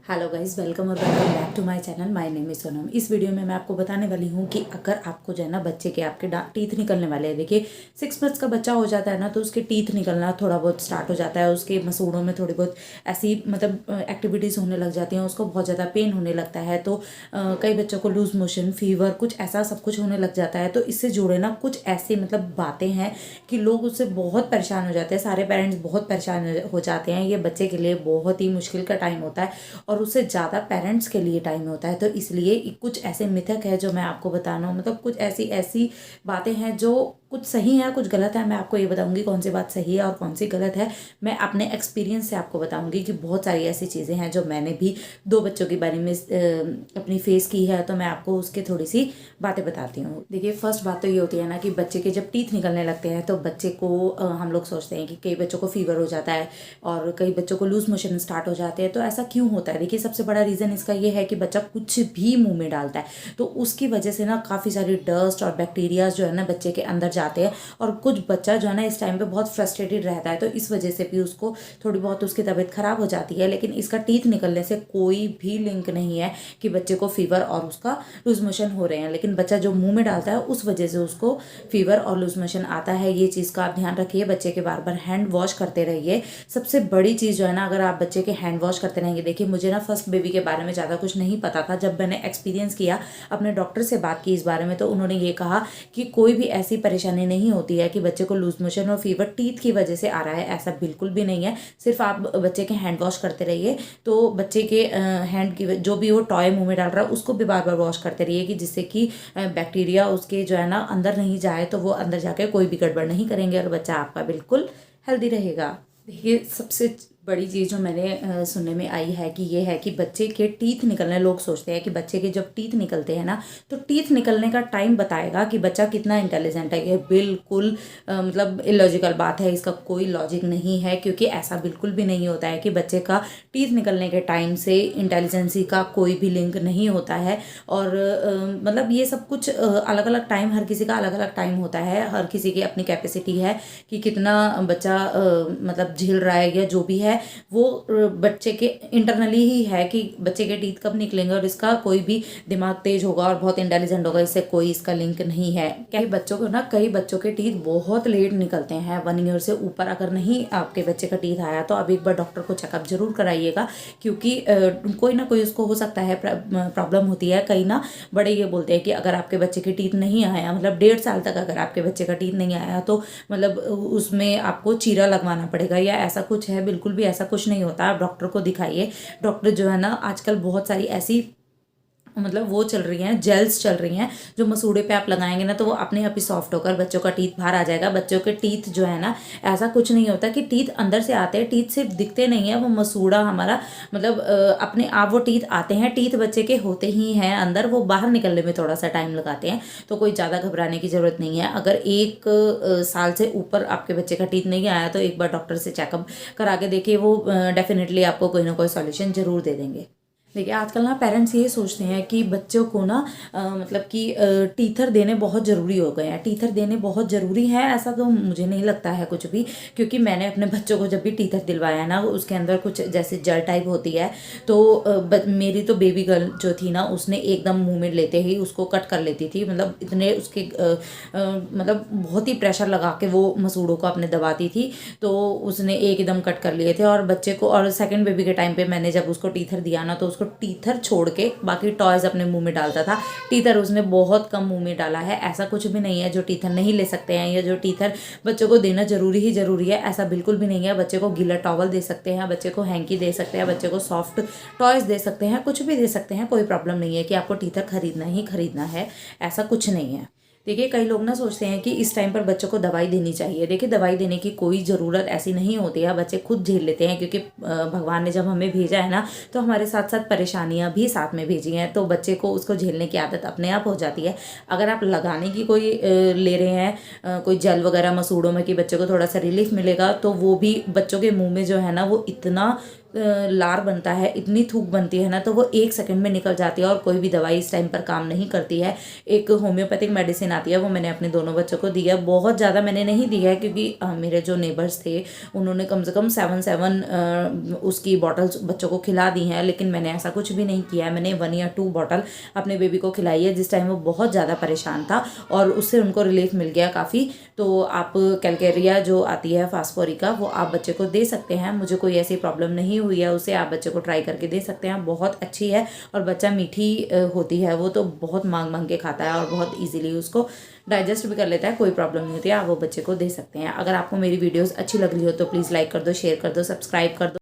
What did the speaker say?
Hello guys, welcome और welcome back to my channel. My name is Sonam. इस video में मैं आपको बताने वाली हूँ कि अगर आपको जो है ना बच्चे के आपके टीथ निकलने वाले हैं। देखिए 6 मंथ्स का बच्चा हो जाता है ना, तो उसके टीथ निकलना थोड़ा बहुत स्टार्ट हो जाता है। उसके मसूड़ों में थोड़ी बहुत ऐसी एक्टिविटीज़ होने लग जाती हैं, उसको बहुत ज़्यादा पेन होने लगता है। तो कई बच्चों को लूज मोशन, फीवर, कुछ ऐसा सब कुछ होने लग जाता है। तो इससे जुड़े ना कुछ ऐसी बातें हैं कि लोग उससे बहुत परेशान हो जाते हैं। सारे पेरेंट्स बहुत परेशान हो जाते हैं। ये बच्चे के लिए बहुत ही मुश्किल का टाइम होता है और उससे ज़्यादा पेरेंट्स के लिए टाइम होता है। तो इसलिए कुछ ऐसे मिथक है जो मैं आपको बताना हूँ, कुछ ऐसी ऐसी बातें हैं जो कुछ सही है कुछ गलत है। मैं आपको ये बताऊंगी कौन सी बात सही है और कौन सी गलत है। मैं अपने एक्सपीरियंस से आपको बताऊंगी कि बहुत सारी ऐसी चीज़ें हैं जो मैंने भी 2 बच्चों के बारे में अपनी फेस की है। तो मैं आपको उसके थोड़ी सी बातें बताती हूँ। देखिए, फर्स्ट बात तो ये होती है ना कि बच्चे के जब टीथ निकलने लगते हैं तो बच्चे को हम लोग सोचते हैं कि कई बच्चों को फीवर हो जाता है और कई बच्चों को लूज मोशन स्टार्ट हो जाते हैं। तो ऐसा क्यों होता है? देखिए, सबसे बड़ा रीज़न इसका ये है कि बच्चा कुछ भी मुंह में डालता है तो उसकी वजह से ना काफ़ी सारी डस्ट और बैक्टीरियाज जो है ना बच्चे के अंदर जाते हैं। और कुछ बच्चा जो है ना इस टाइम पे बहुत फ्रस्ट्रेटेड रहता है, तो इस वजह से भी उसको थोड़ी बहुत उसकी तबीयत खराब हो जाती है। लेकिन इसका टीथ निकलने से कोई भी लिंक नहीं है कि बच्चे को फीवर और उसका लूज मोशन हो रहे हैं। लेकिन बच्चा जो मुंह में डालता है उस वजह से उसको फीवर और लूज मोशन आता है। ये चीज़ का आप ध्यान रखिए। बच्चे के बार बार हैंड वॉश करते रहिए। सबसे बड़ी चीज़ जो है ना, अगर आप बच्चे के हैंड वॉश करते रहेंगे। देखिए, मुझे ना फर्स्ट बेबी के बारे में ज़्यादा कुछ नहीं पता था। जब मैंने एक्सपीरियंस किया, अपने डॉक्टर से बात की इस बारे में, तो उन्होंने ये कहा कि कोई भी ऐसी परेशानी नहीं होती है कि बच्चे को लूज मोशन और फीवर टीथ की वजह से आ रहा है। ऐसा बिल्कुल भी नहीं है। सिर्फ आप बच्चे के हैंड वॉश करते रहिए। तो बच्चे के हैंड की जो भी वो टॉय मुंह में डाल रहा है उसको भी बार बार वॉश करते रहिए कि जिससे कि बैक्टीरिया उसके जो है ना अंदर नहीं जाए, तो वो अंदर जाके कोई भी गड़बड़ नहीं करेंगे और बच्चा आपका बिल्कुल हेल्दी रहेगा। देखिए, सबसे बड़ी चीज़ जो मैंने सुनने में आई है कि ये है कि बच्चे के टीथ निकलने, लोग सोचते हैं कि बच्चे के जब टीथ निकलते हैं ना तो टीथ निकलने का टाइम बताएगा कि बच्चा कितना इंटेलिजेंट है। ये बिल्कुल इलॉजिकल बात है। इसका कोई लॉजिक नहीं है, क्योंकि ऐसा बिल्कुल भी नहीं होता है कि बच्चे का टीथ निकलने के टाइम से इंटेलिजेंसी का कोई भी लिंक नहीं होता है। और ये सब कुछ अलग अलग टाइम, हर किसी का अलग अलग टाइम होता है। हर किसी की अपनी कैपेसिटी है कि कितना बच्चा झेल रहा है या जो भी है वो बच्चे के इंटरनली ही है कि बच्चे के टीथ कब निकलेंगे। और इसका कोई भी दिमाग तेज होगा और बहुत इंटेलिजेंट होगा, इससे कोई इसका लिंक नहीं है। कई बच्चों को ना, कई बच्चों के टीथ बहुत लेट निकलते हैं। 1 ईयर से ऊपर अगर नहीं आपके बच्चे का टीथ आया तो आप एक बार डॉक्टर को चेकअप जरूर कराइएगा, क्योंकि कोई ना कोई उसको हो सकता है प्रॉब्लम होती है। कई ना बड़े ये बोलते हैं कि अगर आपके बच्चे के टीथ नहीं आया, 1.5 साल तक अगर आपके बच्चे का टीथ नहीं आया तो उसमें आपको चीरा लगवाना पड़ेगा या ऐसा कुछ है। बिल्कुल भी ऐसा कुछ नहीं होता। आप डॉक्टर को दिखाइए। डॉक्टर जो है ना, आजकल बहुत सारी ऐसी वो चल रही हैं, जेल्स चल रही हैं जो मसूड़े पे आप लगाएंगे ना तो वो अपने आप ही सॉफ्ट होकर बच्चों का टीथ बाहर आ जाएगा। बच्चों के टीथ जो है ना, ऐसा कुछ नहीं होता कि टीथ अंदर से आते हैं। टीथ सिर्फ दिखते नहीं है, वो मसूड़ा हमारा अपने आप वो टीथ आते हैं। टीथ बच्चे के होते ही हैं अंदर, वो बाहर निकलने में थोड़ा सा टाइम लगाते हैं। तो कोई ज़्यादा घबराने की ज़रूरत नहीं है। अगर 1 साल से ऊपर आपके बच्चे का टीथ नहीं आया तो एक बार डॉक्टर से चेकअप करा के देखिए। वो डेफिनेटली आपको कोई ना कोई सॉल्यूशन जरूर दे देंगे। देखिए, आजकल ना पेरेंट्स ये सोचते हैं कि बच्चों को ना टीथर देने बहुत ज़रूरी हो गए हैं। टीथर देने बहुत ज़रूरी है ऐसा तो मुझे नहीं लगता है कुछ भी, क्योंकि मैंने अपने बच्चों को जब भी टीथर दिलवाया ना, उसके अंदर कुछ जैसे जल टाइप होती है। तो मेरी तो बेबी गर्ल जो थी ना, उसने एकदम मुंह में लेते ही उसको कट कर लेती थी। इतने उसके बहुत ही प्रेशर लगा के वो मसूड़ों को अपने दबाती थी। तो उसने एकदम कट कर लिए थे। और बच्चे को, और सेकंड बेबी के टाइम पे मैंने जब उसको टीथर दिया ना तो उसको टीथर छोड़ के बाकी टॉयज अपने मुंह में डालता था। टीथर उसने बहुत कम मुंह में डाला है। ऐसा कुछ भी नहीं है जो टीथर नहीं ले सकते हैं या जो टीथर बच्चों को देना जरूरी ही जरूरी है, ऐसा बिल्कुल भी नहीं है। बच्चे को गीला टॉवल दे सकते हैं, बच्चे को हैंकी दे सकते हैं, बच्चे को सॉफ्ट टॉयज दे सकते हैं, कुछ भी दे सकते हैं। कोई प्रॉब्लम नहीं है कि आपको टीथर खरीदना ही खरीदना है, ऐसा कुछ नहीं है। देखिए, कई लोग ना सोचते हैं कि इस टाइम पर बच्चों को दवाई देनी चाहिए। देखिए, दवाई देने की कोई ज़रूरत ऐसी नहीं होती है। बच्चे खुद झेल लेते हैं, क्योंकि भगवान ने जब हमें भेजा है ना तो हमारे साथ साथ परेशानियां भी साथ में भेजी हैं। तो बच्चे को उसको झेलने की आदत अपने आप हो जाती है। अगर आप लगाने की कोई ले रहे हैं कोई जेल वगैरह मसूड़ों में कि बच्चे को थोड़ा सा रिलीफ मिलेगा, तो वो भी बच्चों के मुँह में जो है ना वो इतना लार बनता है, इतनी थूक बनती है ना, तो वो 1 सेकंड में निकल जाती है और कोई भी दवाई इस टाइम पर काम नहीं करती है। एक होम्योपैथिक मेडिसिन आती है, वो मैंने अपने दोनों बच्चों को दी है। बहुत ज़्यादा मैंने नहीं दी है क्योंकि मेरे जो नेबर्स थे उन्होंने कम से कम 7 उसकी बॉटल्स बच्चों को खिला दी हैं, लेकिन मैंने ऐसा कुछ भी नहीं किया है। मैंने 1 या 2 बॉटल अपने बेबी को खिलाई है जिस टाइम वो बहुत ज़्यादा परेशान था, और उससे उनको रिलीफ मिल गया काफ़ी। तो आप कैलकेरिया जो आती है फास्फोरिका, वो आप बच्चे को दे सकते हैं। मुझे कोई ऐसी प्रॉब्लम नहीं हुई है, उसे आप बच्चे को ट्राई करके दे सकते हैं, बहुत अच्छी है। और बच्चा मीठी होती है वो, तो बहुत मांग मांग के खाता है और बहुत ईजिली उसको डाइजेस्ट भी कर लेता है, कोई प्रॉब्लम नहीं होती है। आप वो बच्चे को दे सकते हैं। अगर आपको मेरी वीडियोस अच्छी लग रही हो तो प्लीज़ लाइक कर दो, शेयर कर दो, सब्सक्राइब कर दो।